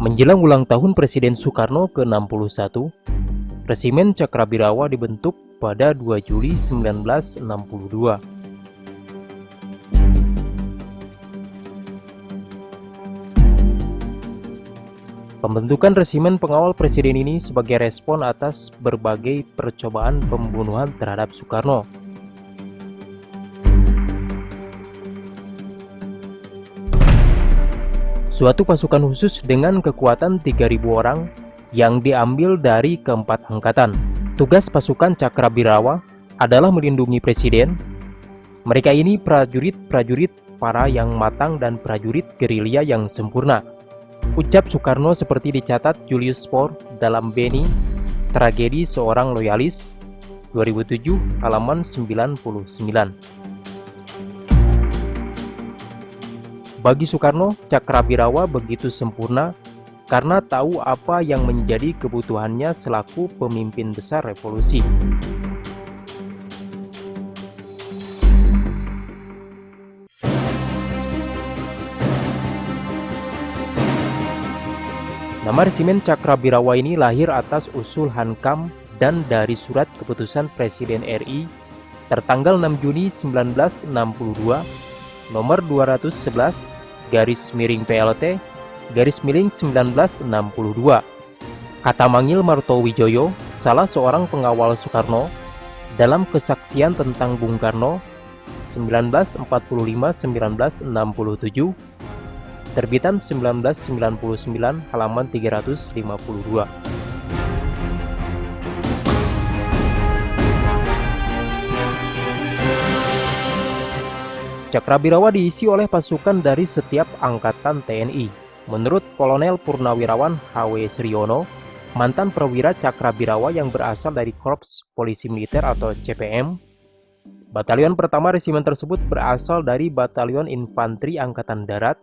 Menjelang ulang tahun Presiden Soekarno ke-61, Resimen Cakrabirawa dibentuk pada 2 Juli 1962. Pembentukan Resimen Pengawal Presiden ini sebagai respon atas berbagai percobaan pembunuhan terhadap Soekarno. Suatu pasukan khusus dengan kekuatan 3.000 orang yang diambil dari keempat angkatan. Tugas pasukan Cakrabirawa adalah melindungi Presiden. Mereka ini prajurit-prajurit para yang matang dan prajurit gerilya yang sempurna. Ucap Soekarno seperti dicatat Julius Spohr dalam Beni, Tragedi Seorang Loyalis, 2007, halaman 99. Bagi Soekarno, Cakrabirawa begitu sempurna karena tahu apa yang menjadi kebutuhannya selaku pemimpin besar revolusi. Nama Resimen Cakrabirawa ini lahir atas usul Hankam dan dari surat keputusan Presiden RI tertanggal 6 Juni 1962 nomor 211 /PLT /1962. Kata manggil Martowijoyo, salah seorang pengawal Soekarno, dalam kesaksian tentang Bung Karno 1945-1967, terbitan 1999 halaman 352. Cakrabirawa diisi oleh pasukan dari setiap angkatan TNI. Menurut Kolonel Purnawirawan H.W. Sriono, mantan perwira Cakrabirawa yang berasal dari Korps Polisi Militer atau CPM, batalion pertama resimen tersebut berasal dari Batalion Infanteri Angkatan Darat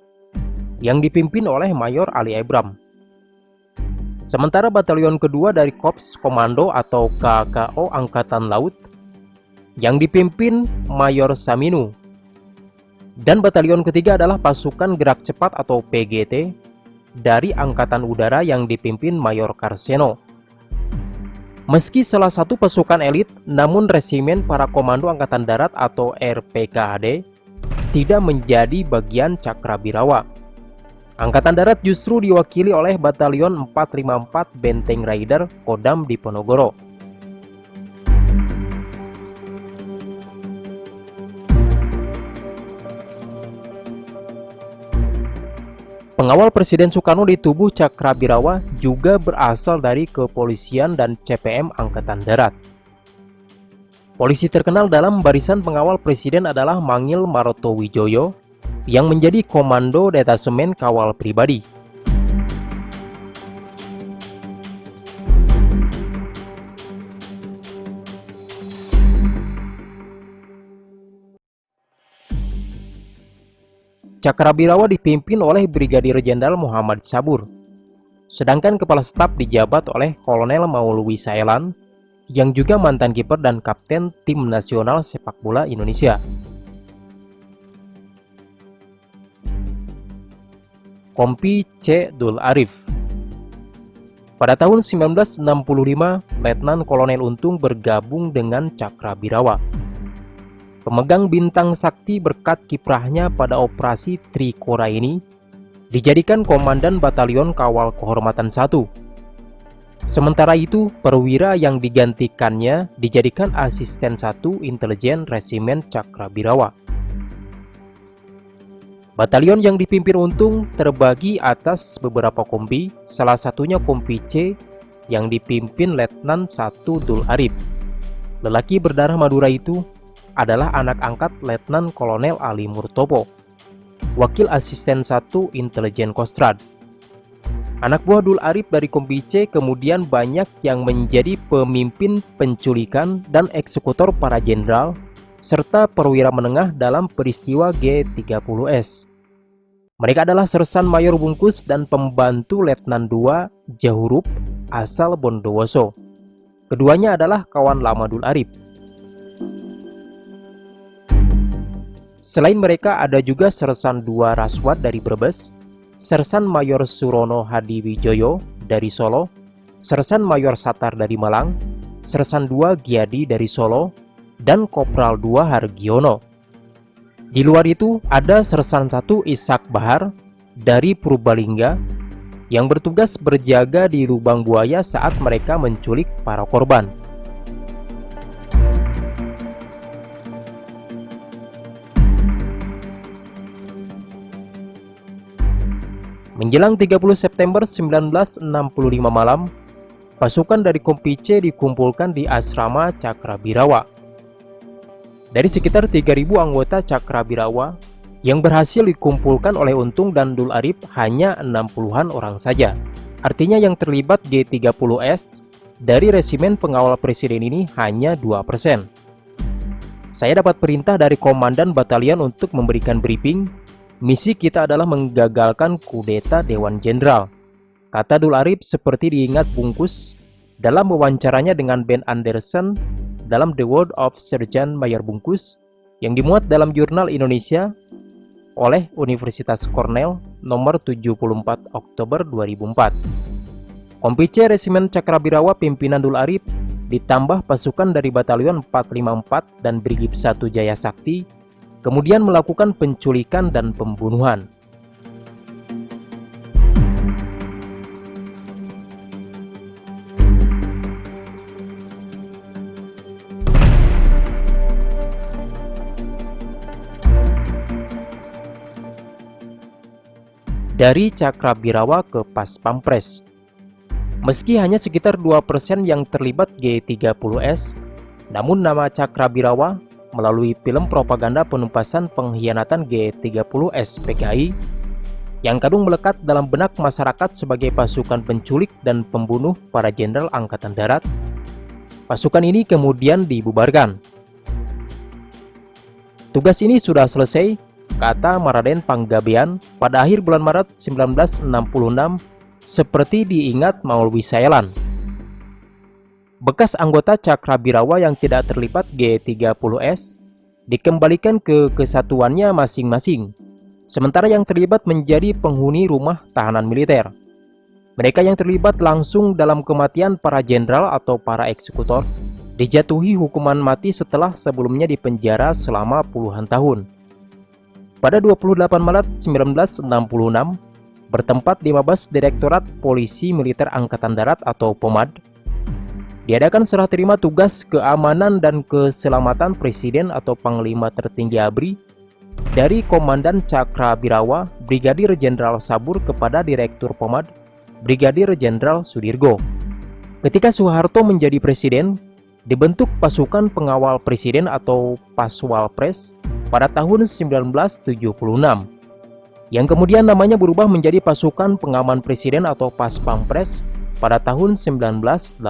yang dipimpin oleh Mayor Ali Ebram. Sementara batalion kedua dari Korps Komando atau KKO Angkatan Laut yang dipimpin Mayor Saminu. Dan batalion ketiga adalah pasukan gerak cepat atau PGT dari Angkatan Udara yang dipimpin Mayor Karseno. Meski salah satu pasukan elit, namun Resimen Para Komando Angkatan Darat atau RPKAD tidak menjadi bagian Cakrabirawa. Angkatan Darat justru diwakili oleh Batalion 454 Benteng Raider Kodam Diponegoro. Pengawal Presiden Soekarno di tubuh Cakrabirawa juga berasal dari kepolisian dan CPM Angkatan Darat. Polisi terkenal dalam barisan pengawal Presiden adalah Manggil Martowijoyo yang menjadi Komando Detasemen Kawal Pribadi. Cakrabirawa dipimpin oleh Brigadir Jenderal Muhammad Sabur, sedangkan Kepala Staf dijabat oleh Kolonel Maulwi Saelan, yang juga mantan kiper dan kapten Tim Nasional Sepak Bola Indonesia. Kompi C. Dul Arif. Pada tahun 1965, Letnan Kolonel Untung bergabung dengan Cakrabirawa. Pemegang bintang sakti berkat kiprahnya pada operasi Trikora ini dijadikan Komandan Batalion Kawal Kehormatan 1. Sementara itu, perwira yang digantikannya dijadikan Asisten 1 Intelijen Resimen Cakrabirawa. Batalion yang dipimpin Untung terbagi atas beberapa kompi, salah satunya Kompi C yang dipimpin Letnan 1 Dul Arif. Lelaki berdarah Madura itu adalah anak angkat Letnan Kolonel Ali Murtopo, wakil asisten 1 Intelijen Kostrad. Anak buah Dul Arif dari Kompi C kemudian banyak yang menjadi pemimpin penculikan dan eksekutor para jenderal, serta perwira menengah dalam peristiwa G30S. Mereka adalah Sersan Mayor Bungkus dan pembantu Letnan II Jahurup asal Bondowoso. Keduanya adalah kawan lama Dul Arif. Selain mereka ada juga Sersan II Raswad dari Brebes, Sersan Mayor Surono Hadiwijoyo dari Solo, Sersan Mayor Satar dari Malang, Sersan II Giadi dari Solo, dan Kopral II Hargiono. Di luar itu ada Sersan I Ishak Bahar dari Purbalingga yang bertugas berjaga di lubang buaya saat mereka menculik para korban. Menjelang 30 September 1965 malam, pasukan dari Kompi C dikumpulkan di asrama Cakrabirawa. Dari sekitar 3.000 anggota Cakrabirawa yang berhasil dikumpulkan oleh Untung dan Dul Arip hanya 60-an orang saja. Artinya yang terlibat G30S dari Resimen Pengawal Presiden ini hanya 2%. Saya dapat perintah dari Komandan Batalion untuk memberikan briefing. Misi kita adalah menggagalkan kudeta Dewan Jenderal, kata Dul Arip seperti diingat bungkus dalam wawancaranya dengan Ben Anderson dalam The World of Sergeant Mayor Bungkus yang dimuat dalam Jurnal Indonesia oleh Universitas Cornell nomor 74 Oktober 2004. Kompi C Resimen Cakrabirawa pimpinan Dul Arip ditambah pasukan dari Batalion 454 dan Brigif 1 Jaya Sakti kemudian melakukan penculikan dan pembunuhan. Dari Cakrabirawa ke Pas Pampres. Meski hanya sekitar 2% yang terlibat G30S, namun nama Cakrabirawa melalui film propaganda penumpasan pengkhianatan G30S PKI yang kadung melekat dalam benak masyarakat sebagai pasukan penculik dan pembunuh para jenderal Angkatan Darat. Pasukan ini kemudian dibubarkan. Tugas ini sudah selesai, kata Maraden Panggabean pada akhir bulan Maret 1966 seperti diingat Maulwi Sayalan. Bekas anggota Cakrabirawa yang tidak terlibat G30S dikembalikan ke kesatuannya masing-masing, sementara yang terlibat menjadi penghuni rumah tahanan militer. Mereka yang terlibat langsung dalam kematian para jenderal atau para eksekutor dijatuhi hukuman mati setelah sebelumnya dipenjara selama puluhan tahun. Pada 28 Maret 1966, bertempat di Mabes Direktorat Polisi Militer Angkatan Darat atau POMAD, diadakan serah terima tugas keamanan dan keselamatan Presiden atau Panglima Tertinggi ABRI dari Komandan Cakrabirawa Brigadir Jenderal Sabur kepada Direktur POMAD Brigadir Jenderal Sudirgo. Ketika Soeharto menjadi presiden, dibentuk pasukan pengawal presiden atau Paswalpres pada tahun 1976, yang kemudian namanya berubah menjadi pasukan pengaman presiden atau Pas Pampres pada tahun 1988.